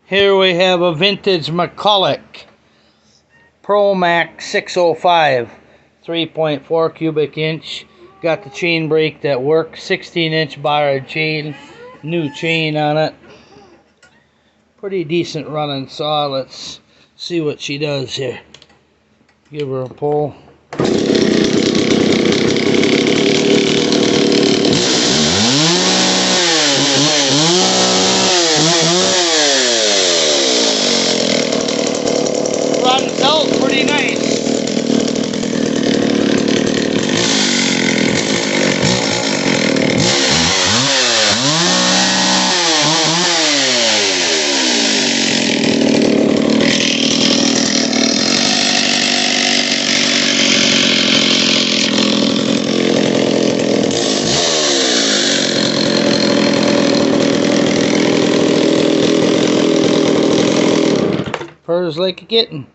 Here we have a vintage McCulloch PRO MAC 605, 3.4 cubic inch. Got the chain brake that works, 16-inch barred chain, new chain on it. Pretty decent running saw. Let's see what she does here. Give her a pull. Runs out pretty nice. Purrs like a kitten.